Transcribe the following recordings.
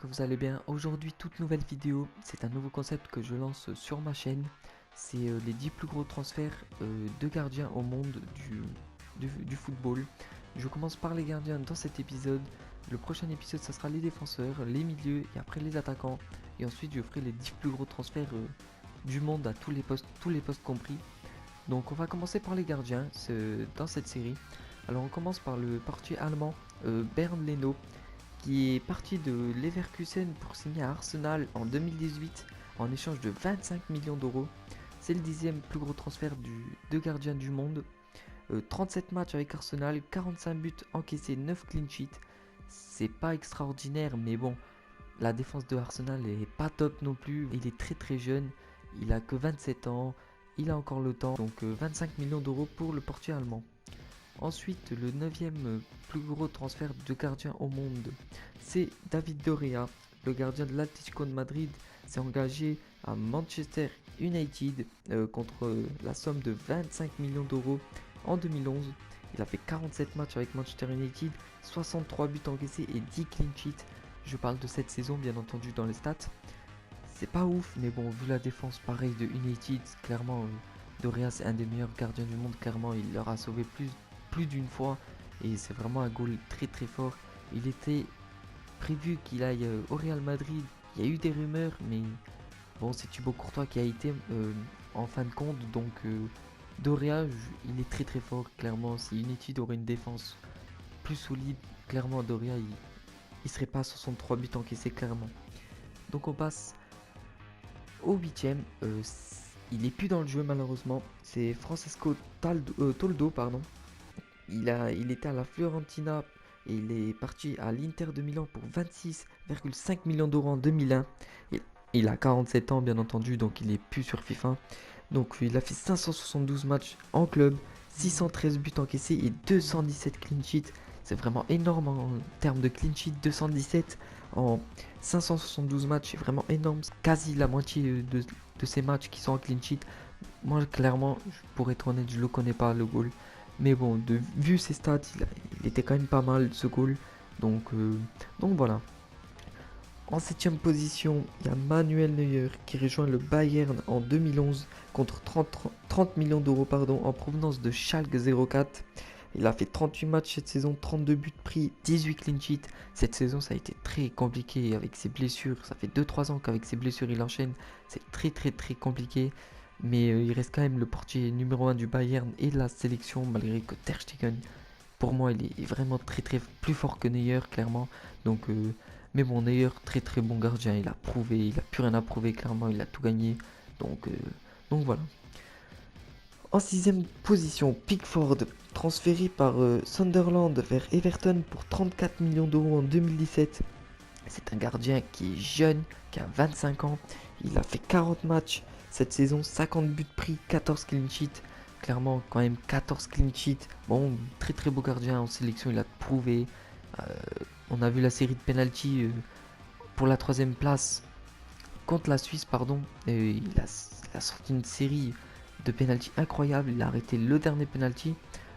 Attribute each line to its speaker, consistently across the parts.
Speaker 1: que vous allez bien. Aujourd'hui, toute nouvelle vidéo, c'est un nouveau concept que je lance sur ma chaîne. C'est les 10 plus gros transferts de gardiens au monde du football. Je commence par les gardiens dans cet épisode. Le prochain épisode, ça sera les défenseurs, les milieux et après les attaquants. Et ensuite, je ferai les 10 plus gros transferts du monde à tous les postes compris. Donc on va commencer par les gardiens dans cette série. Alors on commence par le portier allemand Bernd Leno, qui est parti de Leverkusen pour signer à Arsenal en 2018 en échange de 25 millions d'euros. C'est le 10e plus gros transfert de gardien du monde. 37 matchs avec Arsenal, 45 buts encaissés, 9 clean sheets. C'est pas extraordinaire, mais bon, la défense de Arsenal est pas top non plus. Il est très très jeune, il a que 27 ans, il a encore le temps. Donc 25 millions d'euros pour le portier allemand. Ensuite, le 9e plus gros transfert de gardien au monde, c'est David De Gea. Le gardien de l'Atlético de Madrid s'est engagé à Manchester United contre la somme de 25 millions d'euros en 2011. Il a fait 47 matchs avec Manchester United, 63 buts encaissés et 10 clean sheets. Je parle de cette saison bien entendu dans les stats. C'est pas ouf, mais bon, vu la défense pareil de United, clairement De Gea c'est un des meilleurs gardiens du monde. Clairement, il leur a sauvé plus d'une fois et c'est vraiment un goal très très fort. Il était prévu qu'il aille au Real Madrid. Il y a eu des rumeurs, mais bon, c'est Thibaut Courtois qui a été en fin de compte. Donc De Gea, il est très très fort. Clairement, si United aurait une défense plus solide, clairement De Gea il serait pas à 63 buts encaissés clairement. Donc on passe au 8ème. Il est plus dans le jeu malheureusement. C'est Francesco Toldo, pardon. Il était à la Fiorentina et il est parti à l'Inter de Milan pour 26,5 millions d'euros en 2001. Il a 47 ans bien entendu, donc il est plus sur FIFA. Donc il a fait 572 matchs en club, 613 buts encaissés et 217 clean sheets. C'est vraiment énorme en termes de clean sheet, 217 en 572 matchs, c'est vraiment énorme. Quasi la moitié de ces matchs qui sont en clean sheet. Moi clairement, pour être honnête, je le connais pas le goal. Mais bon, vu ses stats, il était quand même pas mal ce goal. Donc voilà. En 7ème position, il y a Manuel Neuer qui rejoint le Bayern en 2011 contre 30 millions d'euros en provenance de Schalke 04. Il a fait 38 matchs cette saison, 32 buts pris, 18 clean sheets. Cette saison, ça a été très compliqué avec ses blessures. Ça fait 2-3 ans qu'avec ses blessures, il enchaîne. C'est très très très compliqué. Mais il reste quand même le portier numéro 1 du Bayern et de la sélection, malgré que Ter Stegen, pour moi, il est vraiment très très plus fort que Neuer, clairement. Donc, mais bon, Neuer, très très bon gardien. Il a prouvé, il a plus rien à prouver, clairement. Il a tout gagné. Donc, donc voilà. En 6ème position, Pickford, transféré par Sunderland vers Everton pour 34 millions d'euros en 2017. C'est un gardien qui est jeune, qui a 25 ans. Il a fait 40 matchs cette saison, 50 buts pris, 14 clean sheets. Clairement, quand même 14 clean sheets. Bon, très très beau gardien en sélection, il a prouvé. Euh, on a vu la série de penalty pour la 3ème place contre la Suisse, pardon. Il a sorti une série de penalty incroyable. Il a arrêté le dernier penalty.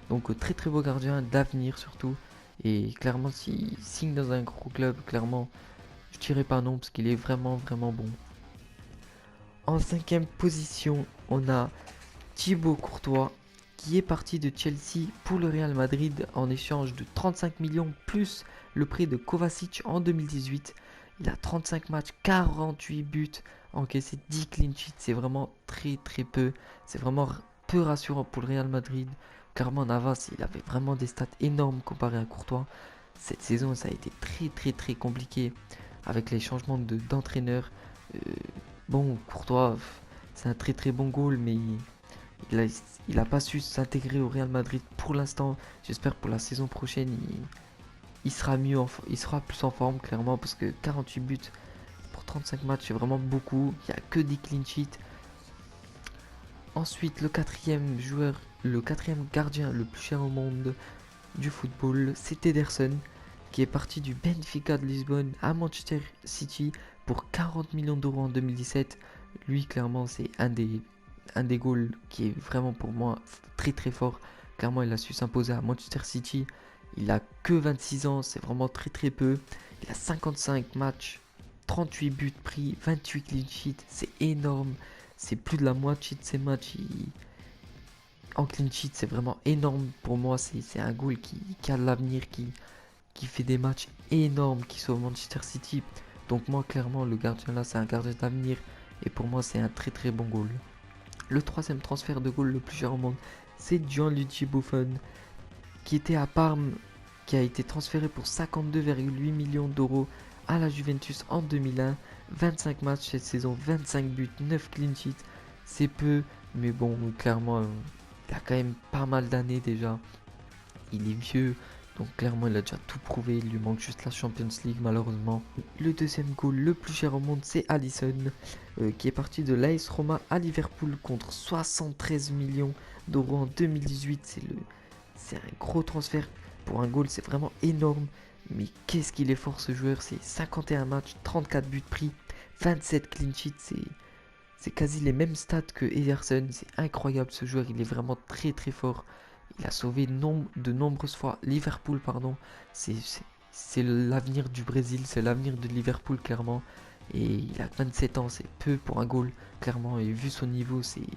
Speaker 1: Donc très très beau gardien d'avenir surtout. Et clairement, s'il signe dans un gros club, clairement, je dirais pas non parce qu'il est vraiment vraiment bon. En 5ème position, on a Thibaut Courtois qui est parti de Chelsea pour le Real Madrid en échange de 35 millions plus le prix de Kovacic en 2018. Il a 35 matchs, 48 buts, encaissé 10 clean sheets. C'est vraiment très très peu. C'est vraiment peu rassurant pour le Real Madrid. Clairement, Navas, il avait vraiment des stats énormes comparé à Courtois. Cette saison, ça a été très très très compliqué avec les changements d'entraîneur. Euh, bon, Courtois, c'est un très très bon goal, mais il a pas su s'intégrer au Real Madrid pour l'instant. J'espère pour la saison prochaine, il sera mieux, il sera plus en forme clairement parce que 48 buts pour 35 matchs, c'est vraiment beaucoup. Il n'y a que des clean sheets. Ensuite, le 4ème joueur, le 4ème gardien le plus cher au monde du football, c'est Ederson qui est parti du Benfica de Lisbonne à Manchester City pour 40 millions d'euros en 2017. Lui, clairement, c'est un des goals qui est vraiment pour moi très très fort. Clairement, il a su s'imposer à Manchester City. Il a que 26 ans, c'est vraiment très très peu. Il a 55 matchs 38 buts pris, 28 clean sheets, c'est énorme. C'est plus de la moitié de ses matchs en clean sheet, c'est vraiment énorme pour moi. C'est un goal qui a de l'avenir, qui fait des matchs énormes, qui sont au Manchester City. Donc moi, clairement, le gardien là, c'est un gardien d'avenir. Et pour moi, c'est un très très bon goal. Le troisième transfert de goal le plus cher au monde, c'est Gianluigi Buffon, qui était à Parme, qui a été transféré pour 52,8 millions d'euros à la Juventus en 2001. 25 matchs cette saison, 25 buts, 9 clean sheets. C'est peu, mais bon, clairement, il a quand même pas mal d'années déjà. Il est vieux, donc clairement il a déjà tout prouvé. Il lui manque juste la Champions League malheureusement. Le deuxième goal le plus cher au monde, c'est Alisson, qui est parti de l'AS Roma à Liverpool contre 73 millions d'euros en 2018. C'est un gros transfert pour un goal, c'est vraiment énorme. Mais qu'est-ce qu'il est fort ce joueur, c'est 51 matchs, 34 buts pris, 27 clean sheets, c'est quasi les mêmes stats que Ederson. C'est incroyable ce joueur, il est vraiment très très fort. Il a sauvé de nombreuses fois Liverpool, pardon. C'est l'avenir du Brésil, c'est l'avenir de Liverpool clairement. Et il a 27 ans, c'est peu pour un goal clairement. Et vu son niveau, c'est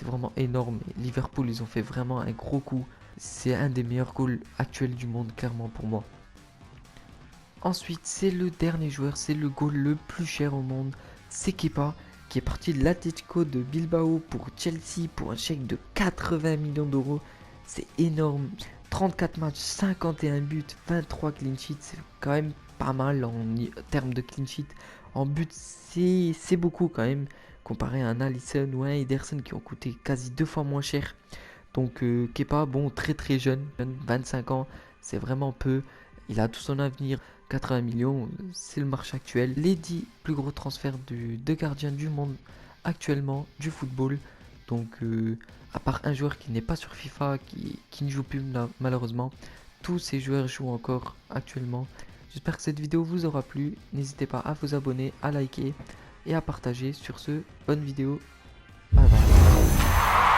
Speaker 1: vraiment énorme. Et Liverpool, ils ont fait vraiment un gros coup. C'est un des meilleurs goals actuels du monde clairement pour moi. Ensuite, c'est le dernier joueur, c'est le goal le plus cher au monde, c'est Kepa, qui est parti de l'Atlético de Bilbao pour Chelsea pour un chèque de 80 millions d'euros. C'est énorme. 34 matchs, 51 buts, 23 clean sheets, c'est quand même pas mal en termes de clean sheet. En but, c'est beaucoup quand même, comparé à un Alisson ou un Ederson qui ont coûté quasi 2 fois moins cher. Donc Kepa, bon, très très jeune, 25 ans, c'est vraiment peu. Il a tout son avenir. 80 millions, c'est le marché actuel. Les 10 plus gros transferts de gardiens du monde actuellement du football. Donc, à part un joueur qui n'est pas sur FIFA, qui ne joue plus malheureusement, tous ces joueurs jouent encore actuellement. J'espère que cette vidéo vous aura plu. N'hésitez pas à vous abonner, à liker et à partager. Sur ce, bonne vidéo. Bye bye.